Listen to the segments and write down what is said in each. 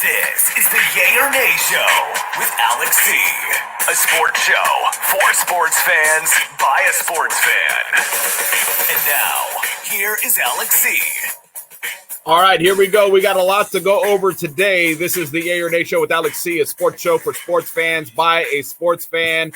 This is the Yay or Nay Show with Alex C. A sports show for sports fans by a sports fan. And now, here is Alex C. All right, here we go. We got a lot to go over today. This is the Yay or Nay Show with Alex C., a sports show for sports fans by a sports fan.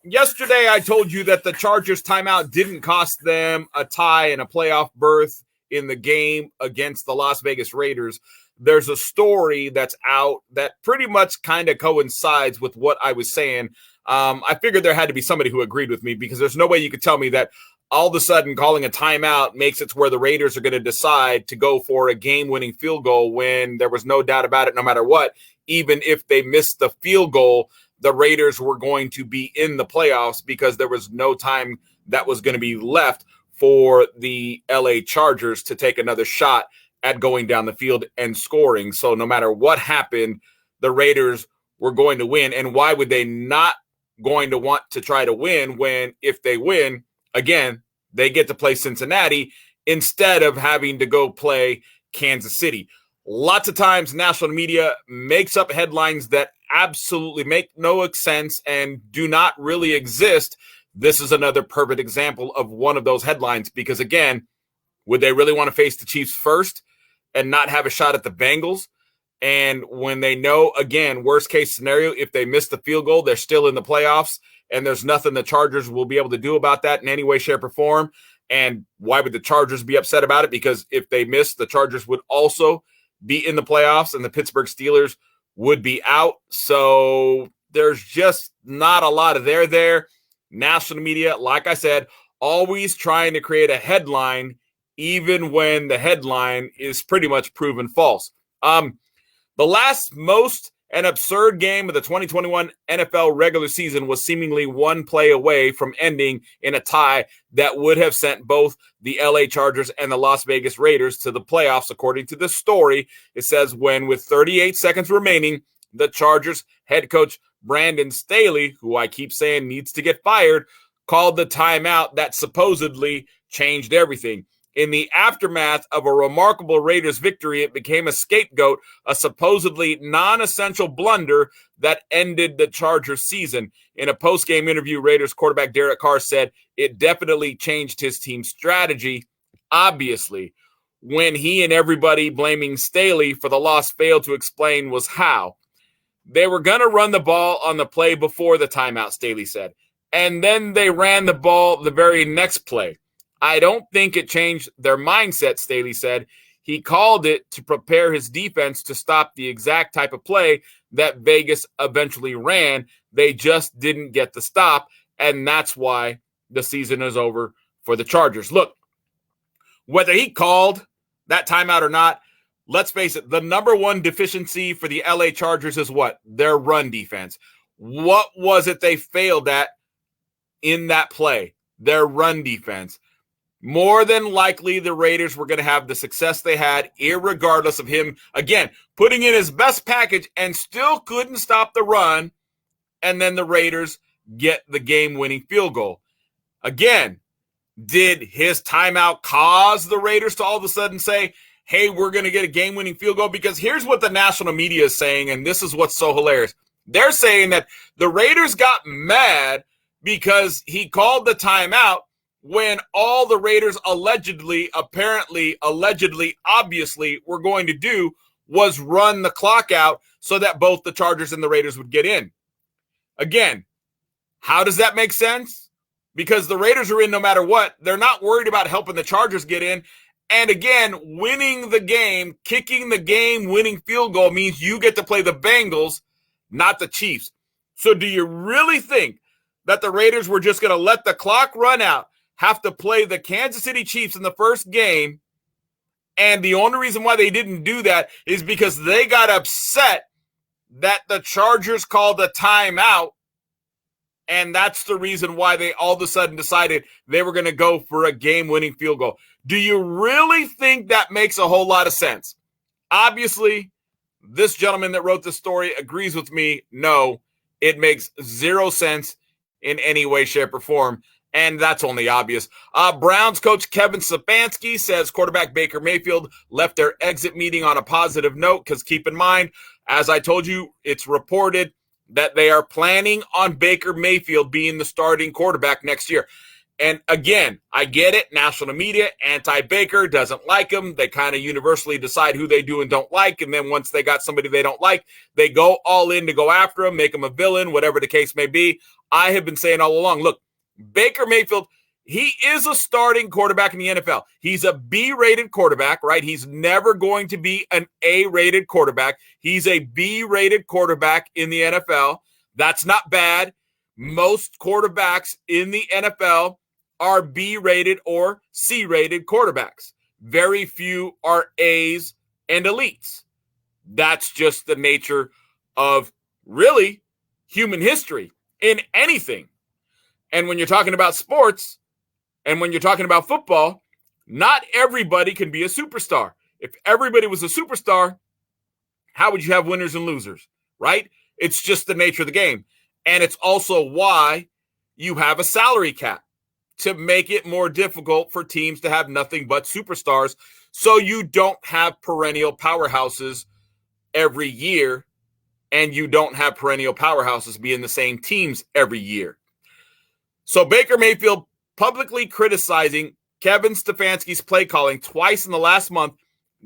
Yesterday, I told you that the Chargers timeout didn't cost them a tie and a playoff berth in the game against the Las Vegas Raiders. There's a story that's out that pretty much kind of coincides with what I was saying. I figured there had to be somebody who agreed with me because there's no way you could tell me that all of a sudden calling a timeout makes it to where the Raiders are going to decide to go for a game-winning field goal when there was no doubt about it, no matter what. Even if they missed the field goal, the Raiders were going to be in the playoffs because there was no time that was going to be left for the LA Chargers to take another shot at going down the field and scoring. So no matter what happened, the Raiders were going to win. And why would they not going to want to try to win when if they win, again, they get to play Cincinnati instead of having to go play Kansas City? Lots of times national media makes up headlines that absolutely make no sense and do not really exist. This is another perfect example of one of those headlines because, again, would they really want to face the Chiefs first and not have a shot at the Bengals? And when they know, again, worst case scenario, if they miss the field goal, they're still in the playoffs and there's nothing the Chargers will be able to do about that in any way, shape, or form. And why would the Chargers be upset about it? Because if they miss, the Chargers would also be in the playoffs and the Pittsburgh Steelers would be out. So there's just not a lot of there. National media, like I said, always trying to create a headline even when the headline is pretty much proven false. The last most and absurd game of the 2021 NFL regular season was seemingly one play away from ending in a tie that would have sent both the LA Chargers and the Las Vegas Raiders to the playoffs, according to the story. It says when with 38 seconds remaining, the Chargers head coach Brandon Staley, who I keep saying needs to get fired, called the timeout that supposedly changed everything. In the aftermath of a remarkable Raiders victory, it became a scapegoat, a supposedly non-essential blunder that ended the Chargers season. In a post-game interview, Raiders quarterback Derek Carr said it definitely changed his team's strategy. Obviously, when he and everybody blaming Staley for the loss failed to explain was how. They were going to run the ball on the play before the timeout, Staley said. And then they ran the ball the very next play. I don't think it changed their mindset, Staley said. He called it to prepare his defense to stop the exact type of play that Vegas eventually ran. They just didn't get the stop, and that's why the season is over for the Chargers. Look, whether he called that timeout or not, let's face it, the number one deficiency for the LA Chargers is what? Their run defense. What was it they failed at in that play? Their run defense. More than likely, the Raiders were going to have the success they had, irregardless of him, again, putting in his best package and still couldn't stop the run. And then the Raiders get the game-winning field goal. Again, did his timeout cause the Raiders to all of a sudden say, hey, we're going to get a game-winning field goal? Because here's what the national media is saying, and this is what's so hilarious. They're saying that the Raiders got mad because he called the timeout when all the Raiders allegedly, obviously were going to do was run the clock out so that both the Chargers and the Raiders would get in. Again, how does that make sense? Because the Raiders are in no matter what. They're not worried about helping the Chargers get in. And again, winning the game, kicking the game-winning field goal means you get to play the Bengals, not the Chiefs. So do you really think that the Raiders were just going to let the clock run out, have to play the Kansas City Chiefs in the first game, and the only reason why they didn't do that is because they got upset that the Chargers called a timeout, and that's the reason why they all of a sudden decided they were going to go for a game-winning field goal? Do you really think that makes a whole lot of sense? Obviously, this gentleman that wrote the story agrees with me. No, it makes zero sense in any way, shape, or form. And that's only obvious. Browns coach Kevin Stefanski says quarterback Baker Mayfield left their exit meeting on a positive note because keep in mind, as I told you, it's reported that they are planning on Baker Mayfield being the starting quarterback next year. And again, I get it. National media, anti-Baker, doesn't like him. They kind of universally decide who they do and don't like. And then once they got somebody they don't like, they go all in to go after him, make him a villain, whatever the case may be. I have been saying all along, look, Baker Mayfield, he is a starting quarterback in the NFL. He's a B-rated quarterback, right? He's never going to be an A-rated quarterback. He's a B-rated quarterback in the NFL. That's not bad. Most quarterbacks in the NFL are B-rated or C-rated quarterbacks. Very few are A's and elites. That's just the nature of really human history in anything. And when you're talking about sports and when you're talking about football, not everybody can be a superstar. If everybody was a superstar, how would you have winners and losers, right? It's just the nature of the game. And it's also why you have a salary cap, to make it more difficult for teams to have nothing but superstars, so you don't have perennial powerhouses every year, and you don't have perennial powerhouses being the same teams every year. So Baker Mayfield publicly criticizing Kevin Stefanski's play calling twice in the last month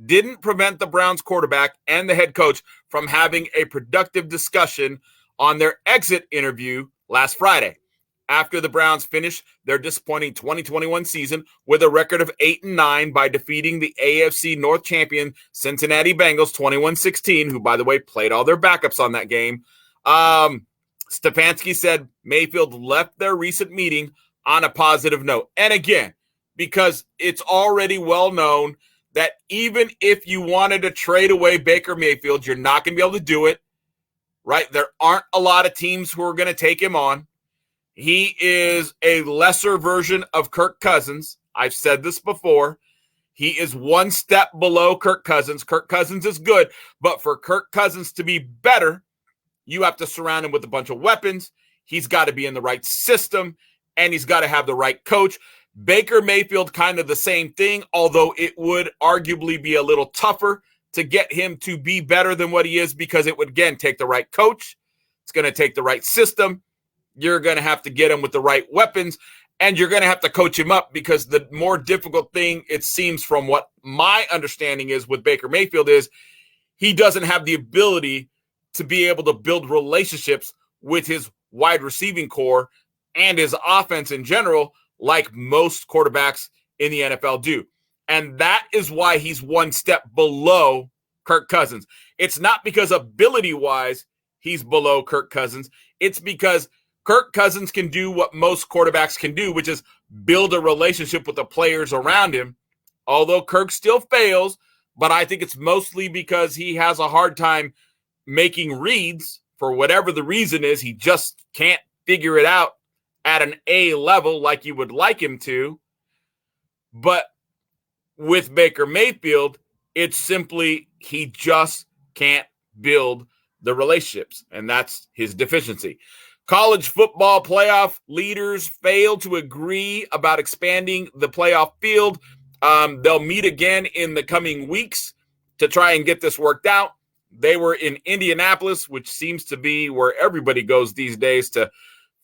didn't prevent the Browns quarterback and the head coach from having a productive discussion on their exit interview last Friday, after the Browns finished their disappointing 2021 season with a record of 8-9 by defeating the AFC North champion Cincinnati Bengals 21-16, who, by the way, played all their backups on that game. Stefanski said Mayfield left their recent meeting on a positive note. And again, because it's already well known that even if you wanted to trade away Baker Mayfield, you're not going to be able to do it, right? There aren't a lot of teams who are going to take him on. He is a lesser version of Kirk Cousins. I've said this before. He is one step below Kirk Cousins. Kirk Cousins is good, but for Kirk Cousins to be better, you have to surround him with a bunch of weapons. He's got to be in the right system, and he's got to have the right coach. Baker Mayfield, kind of the same thing, although it would arguably be a little tougher to get him to be better than what he is, because it would, again, take the right coach. It's going to take the right system. You're going to have to get him with the right weapons, and you're going to have to coach him up, because the more difficult thing, it seems from what my understanding is with Baker Mayfield, is he doesn't have the ability to be able to build relationships with his wide receiving core and his offense in general, like most quarterbacks in the NFL do. And that is why he's one step below Kirk Cousins. It's not because ability-wise he's below Kirk Cousins. It's because Kirk Cousins can do what most quarterbacks can do, which is build a relationship with the players around him. Although Kirk still fails, but I think it's mostly because he has a hard time making reads. For whatever the reason is, he just can't figure it out at an A level like you would like him to. But with Baker Mayfield, it's simply he just can't build the relationships, and that's his deficiency. College football playoff leaders failed to agree about expanding the playoff field. They'll meet again in the coming weeks to try and get this worked out. They were in Indianapolis, which seems to be where everybody goes these days to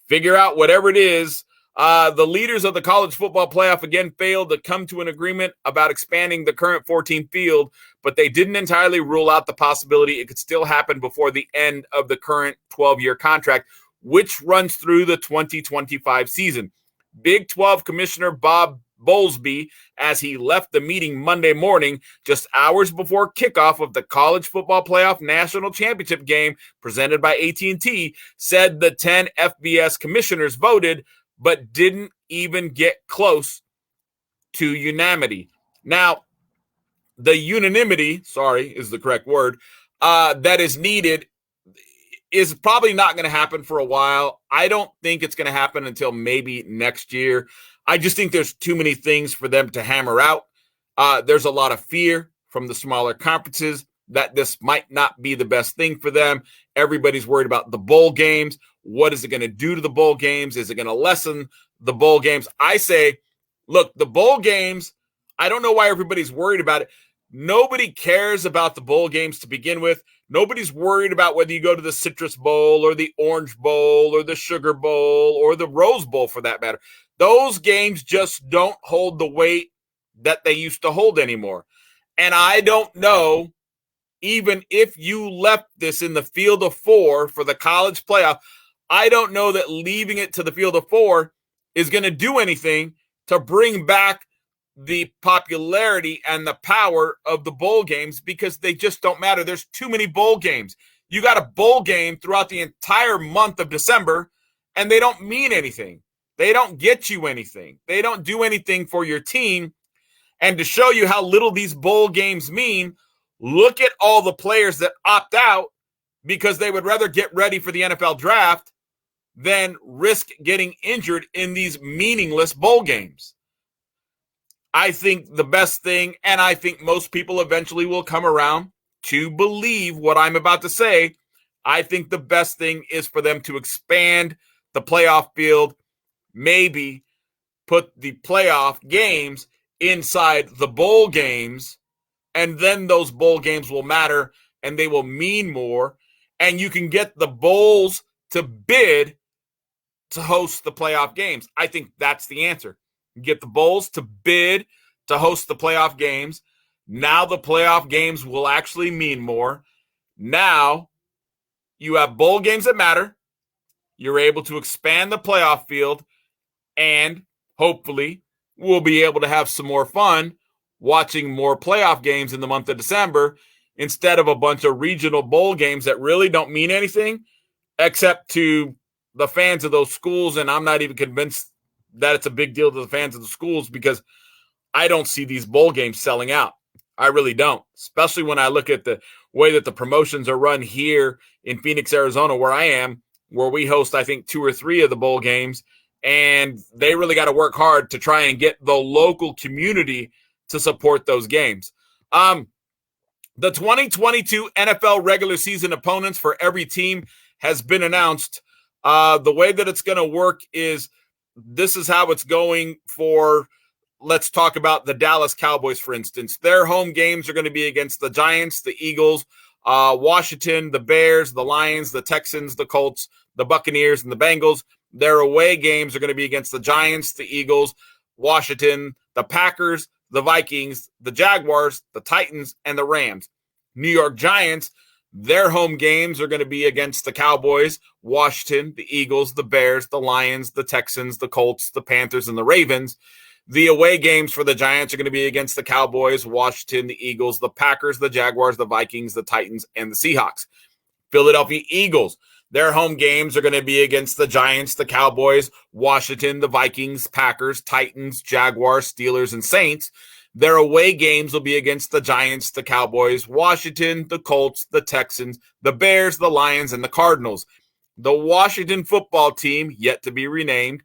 figure out whatever it is. The leaders of the college football playoff again failed to come to an agreement about expanding the current 14 field, but they didn't entirely rule out the possibility it could still happen before the end of the current 12-year contract, which runs through the 2025 season. Big 12 Commissioner Bob Bowlesby, as he left the meeting Monday morning, just hours before kickoff of the College Football Playoff National Championship game presented by AT&T, said the 10 FBS commissioners voted, but didn't even get close to unanimity. Now, the unanimity, is the correct word, that is needed is probably not going to happen for a while. I don't think it's going to happen until maybe next year. I just think there's too many things for them to hammer out. There's a lot of fear from the smaller conferences that this might not be the best thing for them. Everybody's worried about the bowl games. What is it going to do to the bowl games? Is it going to lessen the bowl games? I say, look, the bowl games, I don't know why everybody's worried about it. Nobody cares about the bowl games to begin with. Nobody's worried about whether you go to the Citrus Bowl or the Orange Bowl or the Sugar Bowl or the Rose Bowl for that matter. Those games just don't hold the weight that they used to hold anymore. And I don't know, even if you left this in the field of four for the college playoff, I don't know that leaving it to the field of four is going to do anything to bring back the popularity and the power of the bowl games, because they just don't matter. There's too many bowl games. You got a bowl game throughout the entire month of December, and they don't mean anything. They don't get you anything. They don't do anything for your team. And to show you how little these bowl games mean, look at all the players that opt out because they would rather get ready for the NFL draft than risk getting injured in these meaningless bowl games. I think the best thing, and I think most people eventually will come around to believe what I'm about to say, I think the best thing is for them to expand the playoff field, maybe put the playoff games inside the bowl games, and then those bowl games will matter and they will mean more, and you can get the bowls to bid to host the playoff games. I think that's the answer. Get the bowls to bid to host the playoff games. Now the playoff games will actually mean more. Now you have bowl games that matter. You're able to expand the playoff field, and hopefully we'll be able to have some more fun watching more playoff games in the month of December instead of a bunch of regional bowl games that really don't mean anything except to the fans of those schools. And I'm not even convinced that it's a big deal to the fans of the schools, because I don't see these bowl games selling out. I really don't, especially when I look at the way that the promotions are run here in Phoenix, Arizona, where I am, where we host, I think, 2 or 3 of the bowl games, and they really got to work hard to try and get the local community to support those games. The 2022 NFL regular season opponents for every team has been announced. The way that it's going to work is this is how it's going for, let's talk about the Dallas Cowboys, for instance. Their home games are going to be against the Giants, the Eagles, Washington, the Bears, the Lions, the Texans, the Colts, the Buccaneers, and the Bengals. Their away games are going to be against the Giants, the Eagles, Washington, the Packers, the Vikings, the Jaguars, the Titans, and the Rams. New York Giants, their home games are going to be against the Cowboys, Washington, the Eagles, the Bears, the Lions, the Texans, the Colts, the Panthers, and the Ravens. The away games for the Giants are going to be against the Cowboys, Washington, the Eagles, the Packers, the Jaguars, the Vikings, the Titans, and the Seahawks. Philadelphia Eagles, their home games are going to be against the Giants, the Cowboys, Washington, the Vikings, Packers, Titans, Jaguars, Steelers, and Saints. Their away games will be against the Giants, the Cowboys, Washington, the Colts, the Texans, the Bears, the Lions, and the Cardinals. The Washington football team, yet to be renamed,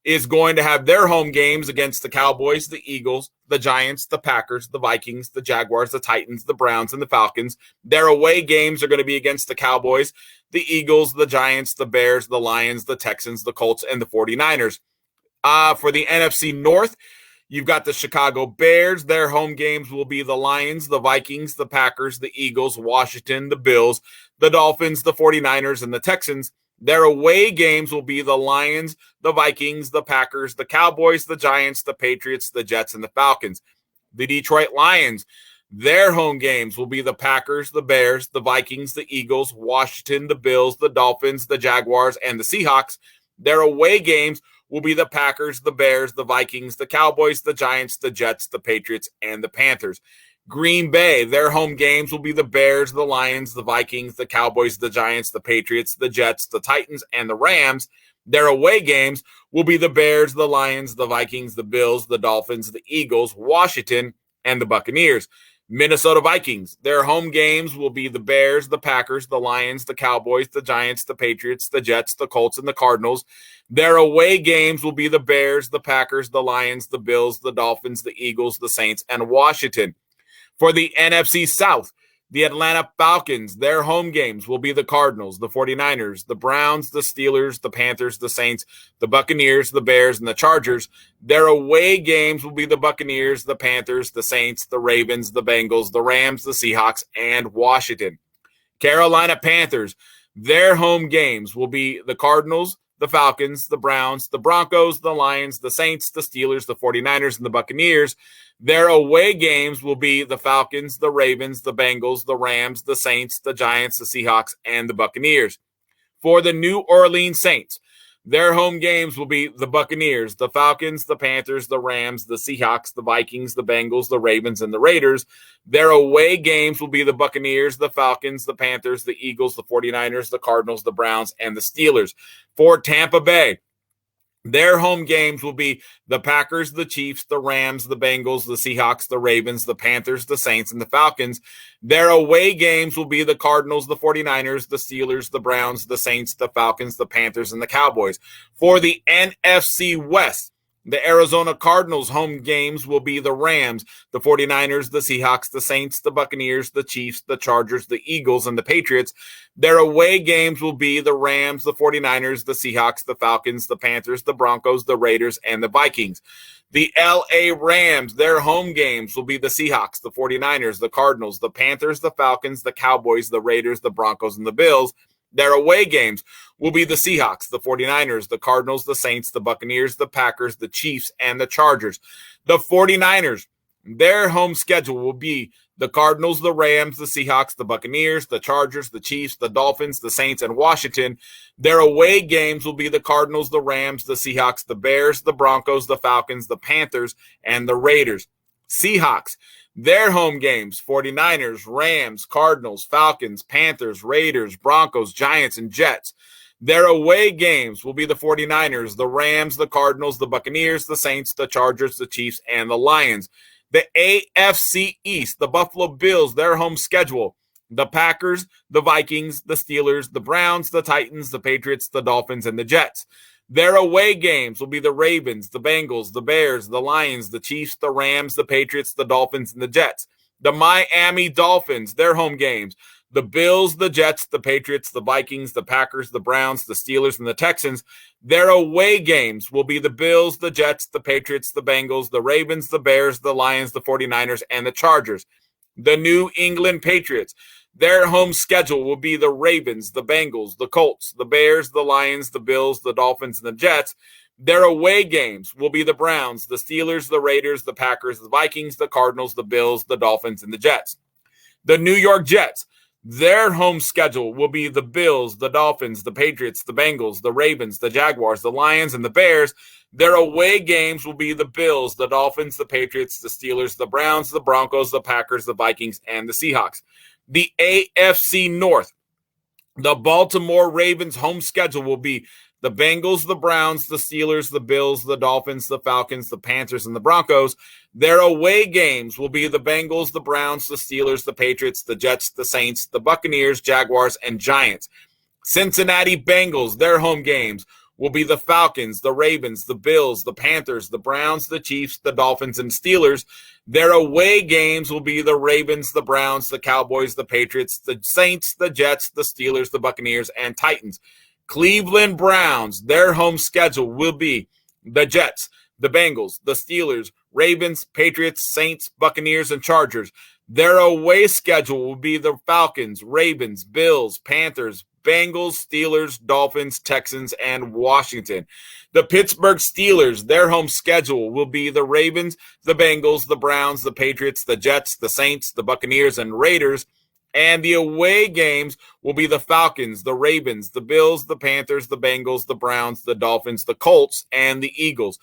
is going to have their home games against the Cowboys, the Eagles, the Giants, the Packers, the Vikings, the Jaguars, the Titans, the Browns, and the Falcons. Their away games are going to be against the Cowboys, the Eagles, the Giants, the Bears, the Lions, the Texans, the Colts, and the 49ers. For the NFC North, you've got the Chicago Bears. Their home games will be the Lions, the Vikings, the Packers, the Eagles, Washington, the Bills, the Dolphins, the 49ers, and the Texans. Their away games will be the Lions, the Vikings, the Packers, the Cowboys, the Giants, the Patriots, the Jets, and the Falcons. The Detroit Lions, their home games will be the Packers, the Bears, the Vikings, the Eagles, Washington, the Bills, the Dolphins, the Jaguars, and the Seahawks. Their away games will be the Packers, the Bears, the Vikings, the Cowboys, the Giants, the Jets, the Patriots, and the Panthers. Green Bay, their home games will be the Bears, the Lions, the Vikings, the Cowboys, the Giants, the Patriots, the Jets, the Titans, and the Rams. Their away games will be the Bears, the Lions, the Vikings, the Bills, the Dolphins, the Eagles, Washington, and the Buccaneers. Minnesota Vikings, their home games will be the Bears, the Packers, the Lions, the Cowboys, the Giants, the Patriots, the Jets, the Colts, and the Cardinals. Their away games will be the Bears, the Packers, the Lions, the Bills, the Dolphins, the Eagles, the Saints, and Washington. For the NFC South, The Atlanta Falcons, their home games will be the Cardinals, the 49ers, the Browns, the Steelers, the Panthers, the Saints, the Buccaneers, the Bears, and the Chargers. Their away games will be the Buccaneers, the Panthers, the Saints, the Ravens, the Bengals, the Rams, the Seahawks, and Washington. Carolina Panthers, their home games will be the Cardinals, the Falcons, the Browns, the Broncos, the Lions, the Saints, the Steelers, the 49ers, and the Buccaneers. Their away games will be the Falcons, the Ravens, the Bengals, the Rams, the Saints, the Giants, the Seahawks, and the Buccaneers. For the New Orleans Saints, their home games will be the Buccaneers, the Falcons, the Panthers, the Rams, the Seahawks, the Vikings, the Bengals, the Ravens, and the Raiders. Their away games will be the Buccaneers, the Falcons, the Panthers, the Eagles, the 49ers, the Cardinals, the Browns, and the Steelers. For Tampa Bay, their home games will be the Packers, the Chiefs, the Rams, the Bengals, the Seahawks, the Ravens, the Panthers, the Saints, and the Falcons. Their away games will be the Cardinals, the 49ers, the Steelers, the Browns, the Saints, the Falcons, the Panthers, and the Cowboys. For the NFC West, the Arizona Cardinals home games will be the Rams, the 49ers, the Seahawks, the Saints, the Buccaneers, the Chiefs, the Chargers, the Eagles, and the Patriots. Their away games will be the Rams, the 49ers, the Seahawks, the Falcons, the Panthers, the Broncos, the Raiders, and the Vikings. The LA Rams, their home games will be the Seahawks, the 49ers, the Cardinals, the Panthers, the Falcons, the Cowboys, the Raiders, the Broncos, and the Bills. Their away games will be the Seahawks, the 49ers, the Cardinals, the Saints, the Buccaneers, the Packers, the Chiefs, and the Chargers. The 49ers, their home schedule will be the Cardinals, the Rams, the Seahawks, the Buccaneers, the Chargers, the Chiefs, the Dolphins, the Saints, and Washington. Their away games will be the Cardinals, the Rams, the Seahawks, the Bears, the Broncos, the Falcons, the Panthers, and the Raiders. Seahawks, their home games, 49ers, Rams, Cardinals, Falcons, Panthers, Raiders, Broncos, Giants, and Jets. Their away games will be the 49ers, the Rams, the Cardinals, the Buccaneers, the Saints, the Chargers, the Chiefs, and the Lions. The AFC East, the Buffalo Bills, their home schedule, the Packers, the Vikings, the Steelers, the Browns, the Titans, the Patriots, the Dolphins, and the Jets. Their away games will be the Ravens, the Bengals, the Bears, the Lions, the Chiefs, the Rams, the Patriots, the Dolphins, and the Jets. The Miami Dolphins, their home games, the Bills, the Jets, the Patriots, the Vikings, the Packers, the Browns, the Steelers, and the Texans. Their away games will be the Bills, the Jets, the Patriots, the Bengals, the Ravens, the Bears, the Lions, the 49ers, and the Chargers. The New England Patriots, their home schedule will be the Ravens, the Bengals, the Colts, the Bears, the Lions, the Bills, the Dolphins, and the Jets. Their away games will be the Browns, the Steelers, the Raiders, the Packers, the Vikings, the Cardinals, the Bills, the Dolphins, and the Jets. The New York Jets, their home schedule will be the Bills, the Dolphins, the Patriots, the Bengals, the Ravens, the Jaguars, the Lions, and the Bears. Their away games will be the Bills, the Dolphins, the Patriots, the Steelers, the Browns, the Broncos, the Packers, the Vikings, and the Seahawks. The AFC North, the Baltimore Ravens home schedule will be the Bengals, the Browns, the Steelers, the Bills, the Dolphins, the Falcons, the Panthers, and the Broncos. Their away games will be the Bengals, the Browns, the Steelers, the Patriots, the Jets, the Saints, the Buccaneers, Jaguars, and Giants. Cincinnati Bengals, their home games will be the Falcons, the Ravens, the Bills, the Panthers, the Browns, the Chiefs, the Dolphins, and Steelers. Their away games will be the Ravens, the Browns, the Cowboys, the Patriots, the Saints, the Jets, the Steelers, the Buccaneers, and Titans. Cleveland Browns, their home schedule will be the Jets, the Bengals, the Steelers, Ravens, Patriots, Saints, Buccaneers, and Chargers. Their away schedule will be the Falcons, Ravens, Bills, Panthers, Bengals, Steelers, Dolphins, Texans, and Washington. The Pittsburgh Steelers, their home schedule will be the Ravens, the Bengals, the Browns, the Patriots, the Jets, the Saints, the Buccaneers, and Raiders. And the away games will be the Falcons, the Ravens, the Bills, the Panthers, the Bengals, the Browns, the Dolphins, the Colts, and the Eagles.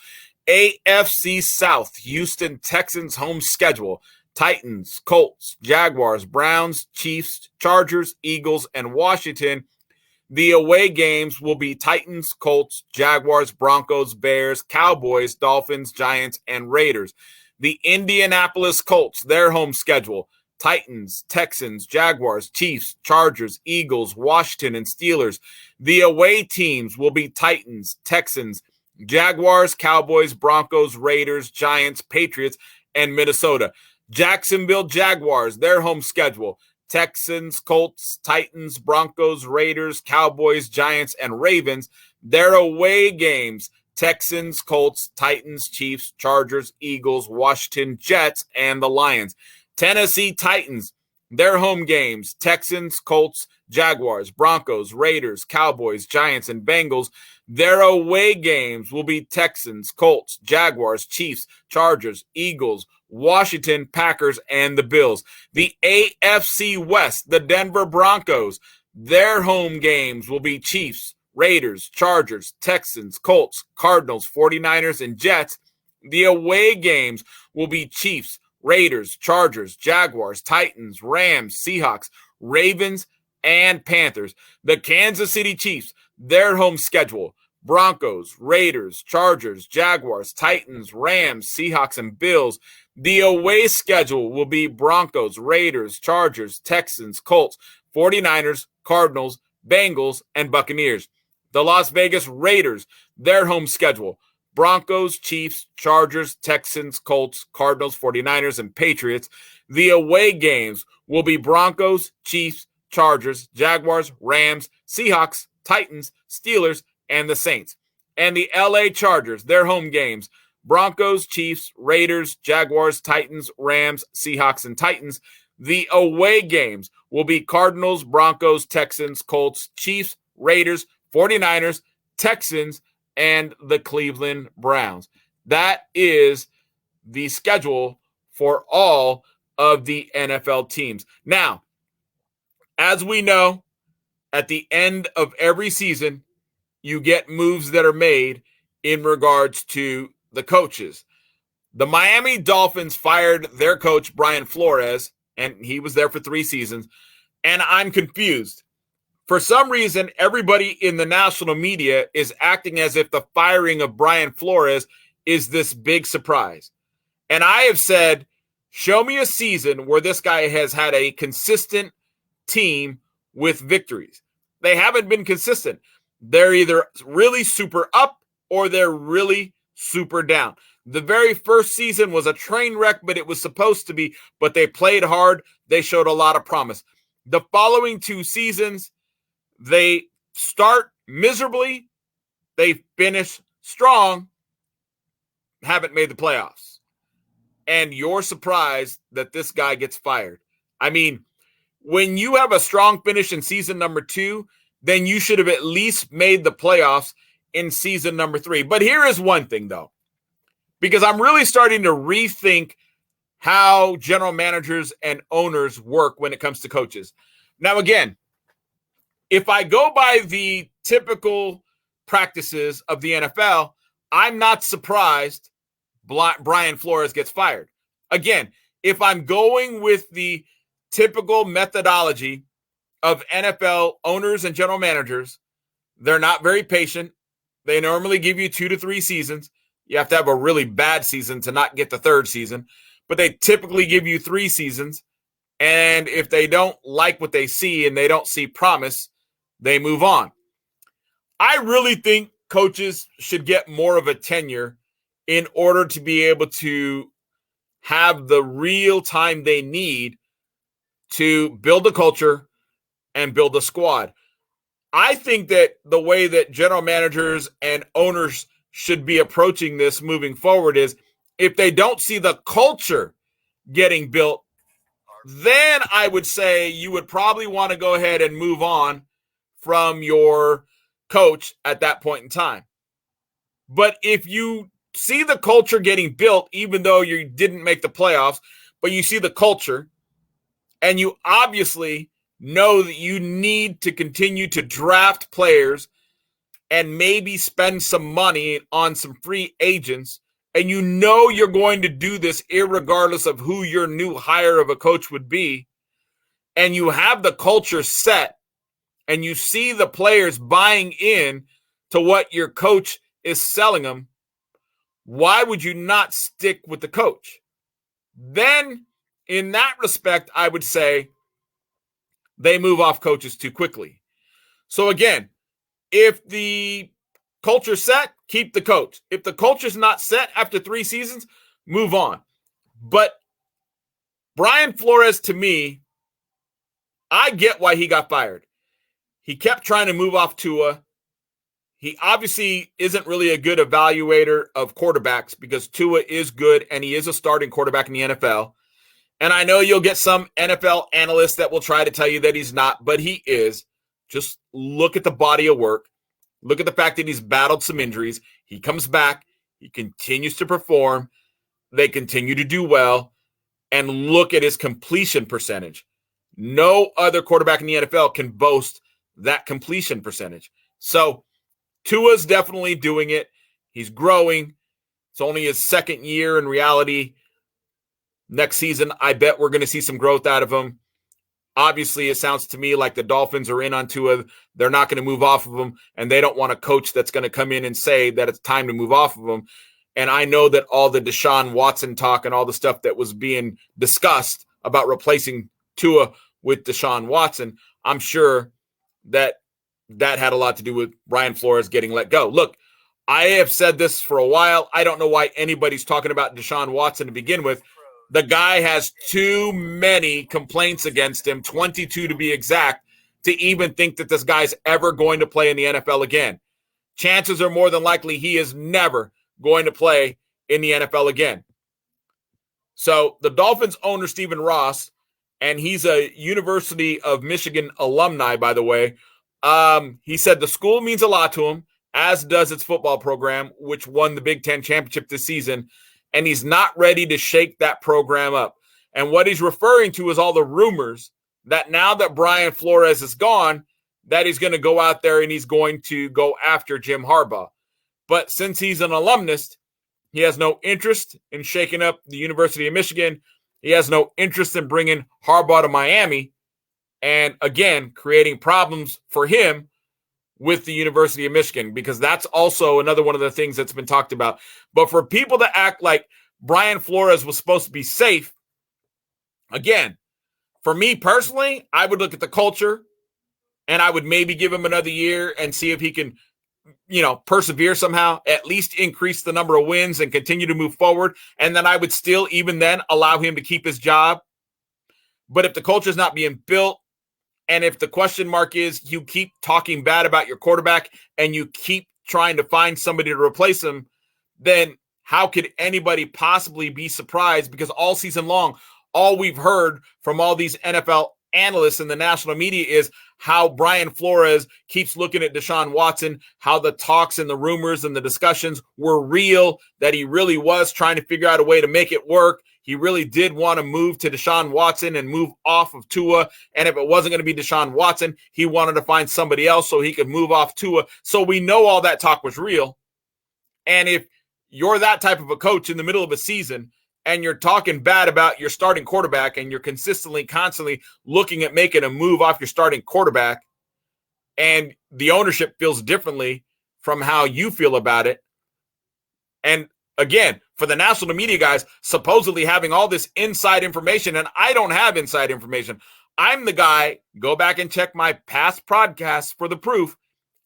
AFC South, Houston Texans home schedule. Titans, Colts, Jaguars, Browns, Chiefs, Chargers, Eagles, and Washington. The away games will be Titans, Colts, Jaguars, Broncos, Bears, Cowboys, Dolphins, Giants, and Raiders. The Indianapolis Colts, their home schedule. Titans, Texans, Jaguars, Chiefs, Chargers, Eagles, Washington, and Steelers. The away teams will be Titans, Texans, Jaguars, Cowboys, Broncos, Raiders, Giants, Patriots, and Minnesota. Jacksonville Jaguars, their home schedule. Texans, Colts, Titans, Broncos, Raiders, Cowboys, Giants, and Ravens. Their away games: Texans, Colts, Titans, Chiefs, Chargers, Eagles, Washington, Jets, and the Lions. Tennessee Titans, their home games: Texans, Colts, Jaguars, Broncos, Raiders, Cowboys, Giants, and Bengals. Their away games will be Texans, Colts, Jaguars, Chiefs, Chargers, Eagles, Washington, Packers, and the Bills. The AFC West, the Denver Broncos, their home games will be Chiefs, Raiders, Chargers, Texans, Colts, Cardinals, 49ers, and Jets. The away games will be Chiefs, Raiders, Chargers, Jaguars, Titans, Rams, Seahawks, Ravens, and Panthers. The Kansas City Chiefs, their home schedule: Broncos, Raiders, Chargers, Jaguars, Titans, Rams, Seahawks, and Bills. The away schedule will be Broncos, Raiders, Chargers, Texans, Colts, 49ers, Cardinals, Bengals, and Buccaneers. The Las Vegas Raiders, their home schedule: Broncos, Chiefs, Chargers, Texans, Colts, Cardinals, 49ers, and Patriots. The away games will be Broncos, Chiefs, Chargers, Jaguars, Rams, Seahawks, Titans, Steelers, and the Saints. And the LA Chargers, their home games: Broncos, Chiefs, Raiders, Jaguars, Titans, Rams, Seahawks, and Titans. The away games will be Cardinals, Broncos, Texans, Colts, Chiefs, Raiders, 49ers, Texans, and the Cleveland Browns. That is the schedule for all of the NFL teams. Now, as we know, at the end of every season, you get moves that are made in regards to the coaches. The Miami Dolphins fired their coach, Brian Flores, and he was there for 3 seasons. And I'm confused. For some reason, everybody in the national media is acting as if the firing of Brian Flores is this big surprise. And I have said, show me a season where this guy has had a consistent team with victories. They haven't been consistent. They're either really super up or they're really super down. The very first season was a train wreck, but it was supposed to be, but they played hard. They showed a lot of promise. The following 2 seasons, they start miserably, they finish strong, haven't made the playoffs. And you're surprised that this guy gets fired. I mean, when you have a strong finish in season number 2, then you should have at least made the playoffs in season number 3. But here is one thing, though, because I'm really starting to rethink how general managers and owners work when it comes to coaches. Now, again, if I go by the typical practices of the NFL, I'm not surprised Brian Flores gets fired. Again, if I'm going with the typical methodology of NFL owners and general managers, they're not very patient. They normally give you 2 to 3 seasons. You have to have a really bad season to not get the 3rd season, but they typically give you 3 seasons. And if they don't like what they see and they don't see promise, they move on. I really think coaches should get more of a tenure in order to be able to have the real time they need to build a culture and build a squad. I think that the way that general managers and owners should be approaching this moving forward is, if they don't see the culture getting built, then I would say you would probably want to go ahead and move on from your coach at that point in time. But if you see the culture getting built, even though you didn't make the playoffs, but you see the culture, and you obviously know that you need to continue to draft players and maybe spend some money on some free agents, and you know you're going to do this irregardless of who your new hire of a coach would be, and you have the culture set, and you see the players buying in to what your coach is selling them, why would you not stick with the coach? Then, in that respect, I would say they move off coaches too quickly. So again, if the culture's set, keep the coach. If the culture's not set after 3 seasons, move on. But Brian Flores, to me, I get why he got fired. He kept trying to move off Tua. He obviously isn't really a good evaluator of quarterbacks because Tua is good and he is a starting quarterback in the NFL. And I know you'll get some NFL analysts that will try to tell you that he's not, but he is. Just look at the body of work. Look at the fact that he's battled some injuries. He comes back. He continues to perform. They continue to do well. And look at his completion percentage. No other quarterback in the NFL can boast that completion percentage. So Tua's definitely doing it. He's growing. It's only his second year in reality. Next season, I bet we're going to see some growth out of him. Obviously, it sounds to me like the Dolphins are in on Tua. They're not going to move off of him, and they don't want a coach that's going to come in and say that it's time to move off of him. And I know that all the Deshaun Watson talk and all the stuff that was being discussed about replacing Tua with Deshaun Watson, I'm sure that had a lot to do with Brian Flores getting let go. Look, I have said this for a while. I don't know why anybody's talking about Deshaun Watson to begin with. The guy has too many complaints against him, 22 to be exact, to even think that this guy's ever going to play in the NFL again. Chances are more than likely he is never going to play in the NFL again. So the Dolphins owner, Stephen Ross, and he's a University of Michigan alumni, by the way, he said the school means a lot to him, as does its football program, which won the Big Ten championship this season. And he's not ready to shake that program up. And what he's referring to is all the rumors that now that Brian Flores is gone, that he's going to go out there and he's going to go after Jim Harbaugh. But since he's an alumnus, he has no interest in shaking up the University of Michigan. He has no interest in bringing Harbaugh to Miami and, again, creating problems for him with the University of Michigan, because that's also another one of the things that's been talked about. But for people to act like Brian Flores was supposed to be safe, again, for me personally, I would look at the culture and I would maybe give him another year and see if he can, persevere somehow, at least increase the number of wins and continue to move forward. And then I would still, even then, allow him to keep his job. But if the culture is not being built, and if the question mark is you keep talking bad about your quarterback and you keep trying to find somebody to replace him, then how could anybody possibly be surprised? Because all season long, all we've heard from all these NFL analysts in the national media is how Brian Flores keeps looking at Deshaun Watson, how the talks and the rumors and the discussions were real, that he really was trying to figure out a way to make it work. He really did want to move to Deshaun Watson and move off of Tua. And if it wasn't going to be Deshaun Watson, he wanted to find somebody else so he could move off Tua. So we know all that talk was real. And if you're that type of a coach in the middle of a season and you're talking bad about your starting quarterback and you're constantly looking at making a move off your starting quarterback, and the ownership feels differently from how you feel about it, and again, for the national media guys supposedly having all this inside information, and I don't have inside information. I'm the guy, go back and check my past podcasts for the proof.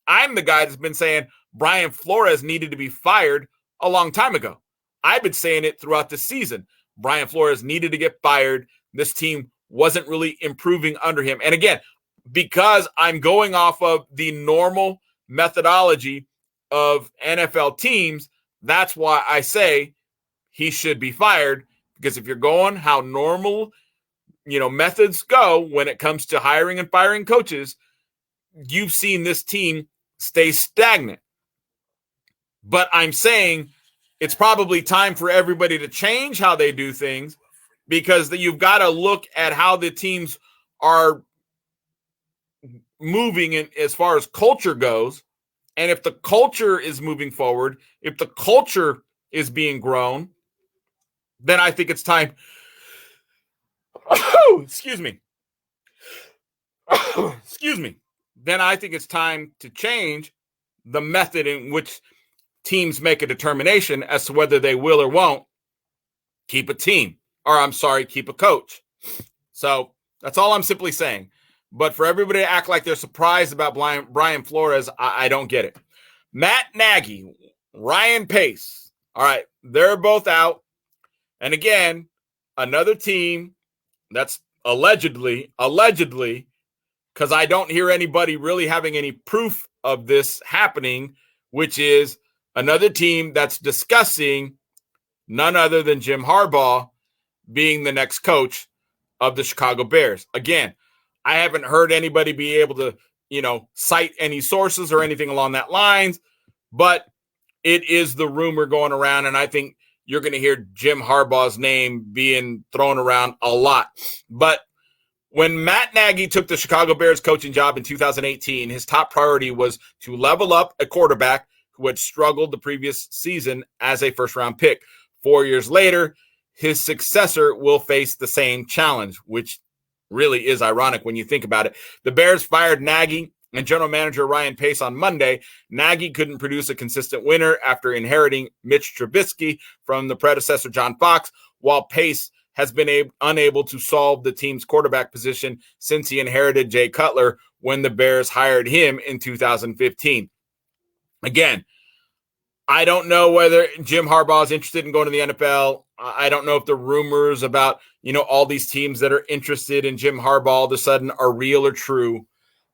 I'm the guy that's been saying Brian Flores needed to be fired a long time ago. I've been saying it throughout the season. Brian Flores needed to get fired. This team wasn't really improving under him. And again, because I'm going off of the normal methodology of NFL teams, that's why I say he should be fired. Because if you're going how normal, methods go when it comes to hiring and firing coaches, you've seen this team stay stagnant. But I'm saying it's probably time for everybody to change how they do things, because you've got to look at how the teams are moving in as far as culture goes. And if the culture is moving forward, if the culture is being grown, then I think it's time. Excuse me. Then I think it's time to change the method in which teams make a determination as to whether they will or won't keep a team, or keep a coach. So that's all I'm simply saying. But for everybody to act like they're surprised about Brian Flores, I don't get it. Matt Nagy, Ryan Pace. All right, they're both out. And again, another team that's allegedly because I don't hear anybody really having any proof of this happening, which is another team that's discussing none other than Jim Harbaugh being the next coach of the Chicago Bears. Again, I haven't heard anybody be able to, cite any sources or anything along that lines, but it is the rumor going around, and I think you're going to hear Jim Harbaugh's name being thrown around a lot. But when Matt Nagy took the Chicago Bears coaching job in 2018, his top priority was to level up a quarterback who had struggled the previous season as a first-round pick. 4 years later, his successor will face the same challenge, which really is ironic when you think about it. The Bears fired Nagy and general manager Ryan Pace on Monday. Nagy couldn't produce a consistent winner after inheriting Mitch Trubisky from the predecessor John Fox, while Pace has been unable to solve the team's quarterback position since he inherited Jay Cutler when the Bears hired him in 2015. Again, I don't know whether Jim Harbaugh is interested in going to the NFL. I don't know if the rumors about, all these teams that are interested in Jim Harbaugh all of a sudden are real or true.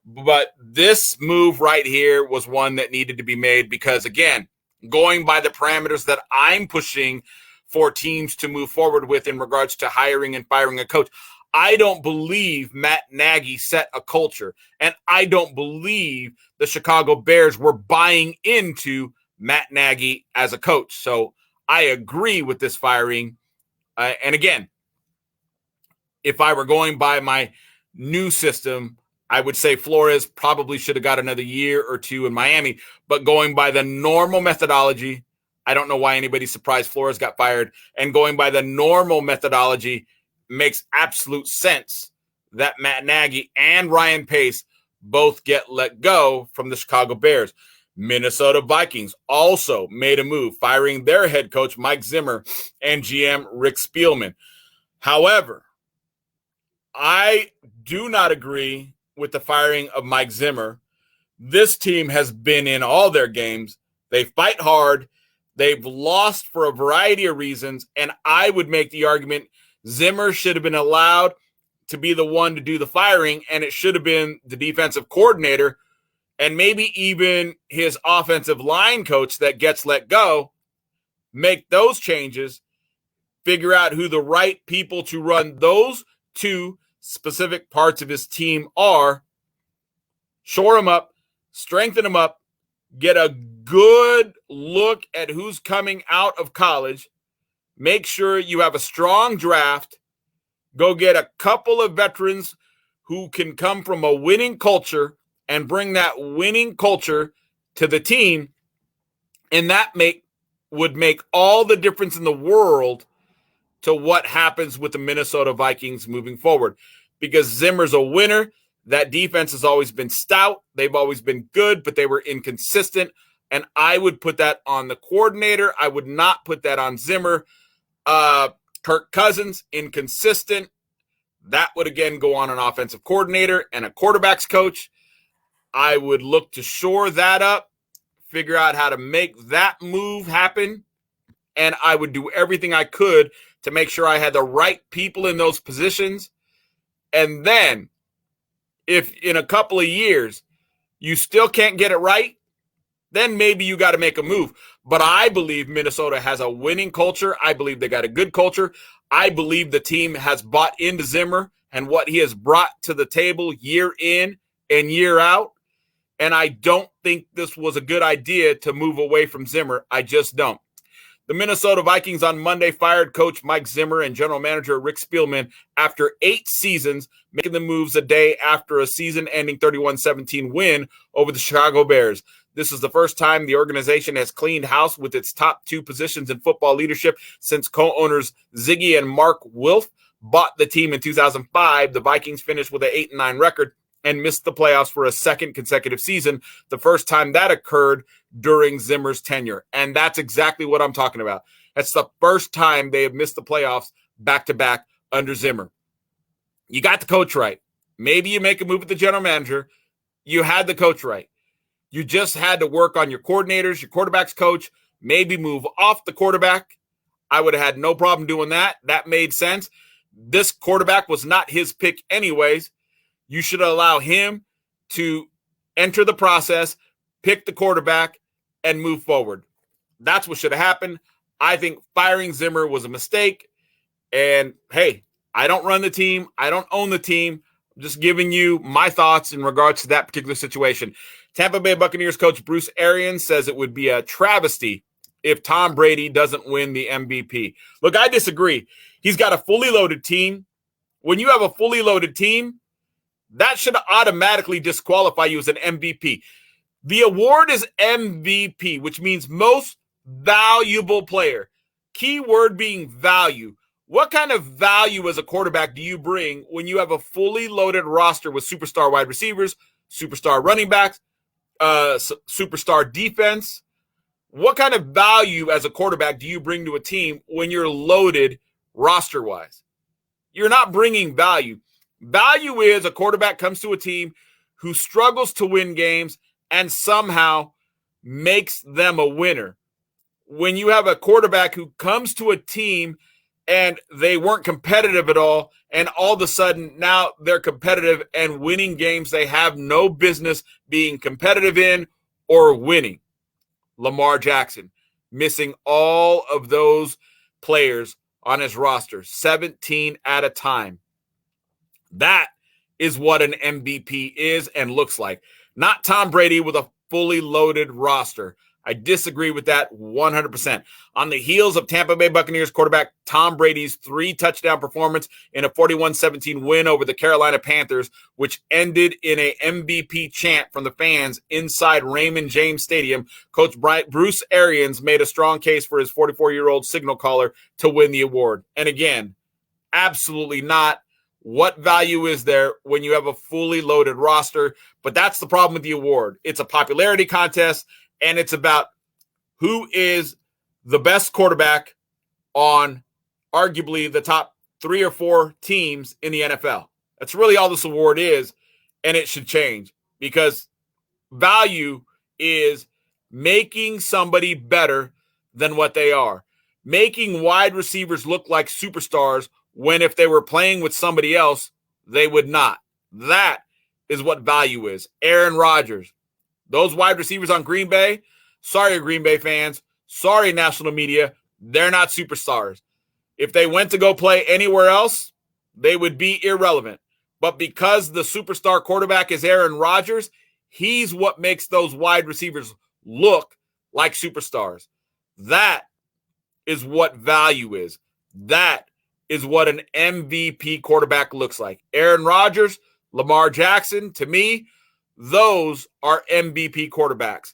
But this move right here was one that needed to be made because, again, going by the parameters that I'm pushing for teams to move forward with in regards to hiring and firing a coach, I don't believe Matt Nagy set a culture. And I don't believe the Chicago Bears were buying into Matt Nagy as a coach. So I agree with this firing. And again, if I were going by my new system, I would say Flores probably should have got another year or two in Miami. But going by the normal methodology, I don't know why anybody's surprised Flores got fired. And going by the normal methodology makes absolute sense that Matt Nagy and Ryan Pace both get let go from the Chicago Bears. Minnesota Vikings also made a move, firing their head coach, Mike Zimmer, and GM Rick Spielman. However, I do not agree with the firing of Mike Zimmer. This team has been in all their games. They fight hard. They've lost for a variety of reasons, and I would make the argument Zimmer should have been allowed to be the one to do the firing, and it should have been the defensive coordinator and maybe even his offensive line coach that gets let go. Make those changes, figure out who the right people to run those two specific parts of his team are, shore them up, strengthen them up, get a good look at who's coming out of college, make sure you have a strong draft, go get a couple of veterans who can come from a winning culture and bring that winning culture to the team, and that would make all the difference in the world to what happens with the Minnesota Vikings moving forward. Because Zimmer's a winner. That defense has always been stout. They've always been good, but they were inconsistent. And I would put that on the coordinator. I would not put that on Zimmer. Kirk Cousins, inconsistent. That would, again, go on an offensive coordinator and a quarterback's coach. I would look to shore that up, figure out how to make that move happen, and I would do everything I could to make sure I had the right people in those positions. And then, if in a couple of years you still can't get it right, then maybe you got to make a move. But I believe Minnesota has a winning culture. I believe they got a good culture. I believe the team has bought into Zimmer and what he has brought to the table year in and year out. And I don't think this was a good idea to move away from Zimmer. I just don't. The Minnesota Vikings on Monday fired coach Mike Zimmer and general manager Rick Spielman after 8 seasons, making the moves a day after a season-ending 31-17 win over the Chicago Bears. This is the first time the organization has cleaned house with its top 2 positions in football leadership since co-owners Ziggy and Mark Wilf bought the team in 2005. The Vikings finished with an 8-9 record and missed the playoffs for a second consecutive season, the first time that occurred during Zimmer's tenure. And that's exactly what I'm talking about. That's the first time they have missed the playoffs back-to-back under Zimmer. You got the coach right. Maybe you make a move with the general manager. You had the coach right. You just had to work on your coordinators, your quarterback's coach, maybe move off the quarterback. I would have had no problem doing that. That made sense. This quarterback was not his pick anyways. You should allow him to enter the process, pick the quarterback, and move forward. That's what should have happened. I think firing Zimmer was a mistake. And hey, I don't run the team. I don't own the team. I'm just giving you my thoughts in regards to that particular situation. Tampa Bay Buccaneers coach Bruce Arians says it would be a travesty if Tom Brady doesn't win the MVP. Look, I disagree. He's got a fully loaded team. When you have a fully loaded team, that should automatically disqualify you as an MVP. The award is MVP, which means most valuable player. Key word being value. What kind of value as a quarterback do you bring when you have a fully loaded roster with superstar wide receivers, superstar running backs, superstar defense? What kind of value as a quarterback do you bring to a team when you're loaded roster-wise? You're not bringing value. Value is a quarterback comes to a team who struggles to win games and somehow makes them a winner. When you have a quarterback who comes to a team and they weren't competitive at all, and all of a sudden now they're competitive and winning games they have no business being competitive in or winning. Lamar Jackson missing all of those players on his roster, 17 at a time. That is what an MVP is and looks like. Not Tom Brady with a fully loaded roster. I disagree with that 100%. On the heels of Tampa Bay Buccaneers quarterback Tom Brady's 3-touchdown performance in a 41-17 win over the Carolina Panthers, which ended in a MVP chant from the fans inside Raymond James Stadium, Coach Bruce Arians made a strong case for his 44-year-old signal caller to win the award. And again, absolutely not. What value is there when you have a fully loaded roster? But that's the problem with the award. It's a popularity contest. And it's about who is the best quarterback on arguably the top 3 or 4 teams in the NFL. That's really all this award is, and it should change because value is making somebody better than what they are, making wide receivers look like superstars when if they were playing with somebody else, they would not. That is what value is. Aaron Rodgers. Those wide receivers on Green Bay, sorry, Green Bay fans, sorry, national media, they're not superstars. If they went to go play anywhere else, they would be irrelevant. But because the superstar quarterback is Aaron Rodgers, he's what makes those wide receivers look like superstars. That is what value is. That is what an MVP quarterback looks like. Aaron Rodgers, Lamar Jackson, to me, those are MVP quarterbacks.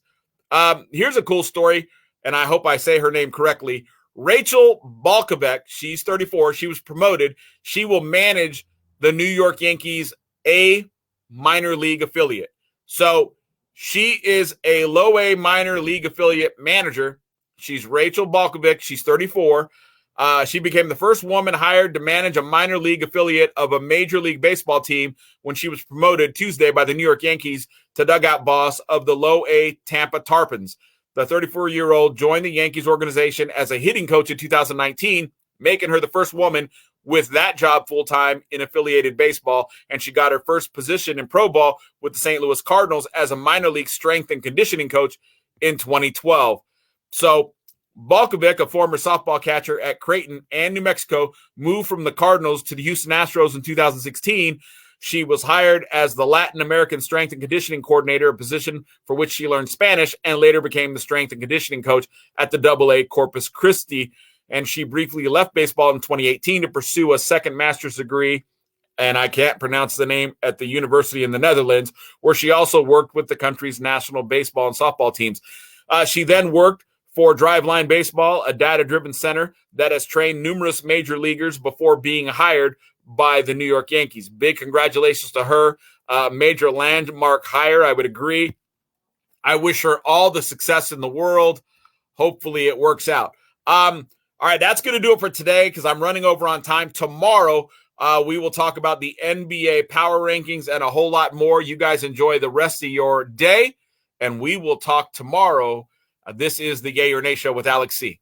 Here's a cool story, and I hope I say her name correctly. Rachel Balkovec, she's 34. She was promoted. She will manage the New York Yankees A minor league affiliate. So she is a low A minor league affiliate manager. She's Rachel Balkovec. She's 34. She became the first woman hired to manage a minor league affiliate of a Major League Baseball team when she was promoted Tuesday by the New York Yankees to dugout boss of the low A Tampa Tarpons. The 34-year-old joined the Yankees organization as a hitting coach in 2019, making her the first woman with that job full-time in affiliated baseball, and she got her first position in pro ball with the St. Louis Cardinals as a minor league strength and conditioning coach in 2012. So Balkovec, a former softball catcher at Creighton and New Mexico, moved from the Cardinals to the Houston Astros in 2016. She was hired as the Latin American Strength and Conditioning Coordinator, a position for which she learned Spanish, and later became the strength and conditioning coach at the AA Corpus Christi. And she briefly left baseball in 2018 to pursue a second master's degree, and I can't pronounce the name, at the university in the Netherlands, where she also worked with the country's national baseball and softball teams. She then worked for Driveline Baseball, a data-driven center that has trained numerous major leaguers before being hired by the New York Yankees. Big congratulations to her. Major landmark hire, I would agree. I wish her all the success in the world. Hopefully it works out. All right, that's going to do it for today because I'm running over on time. Tomorrow, we will talk about the NBA power rankings and a whole lot more. You guys enjoy the rest of your day, and we will talk tomorrow. This is the Yay or Nay Show with Alex C.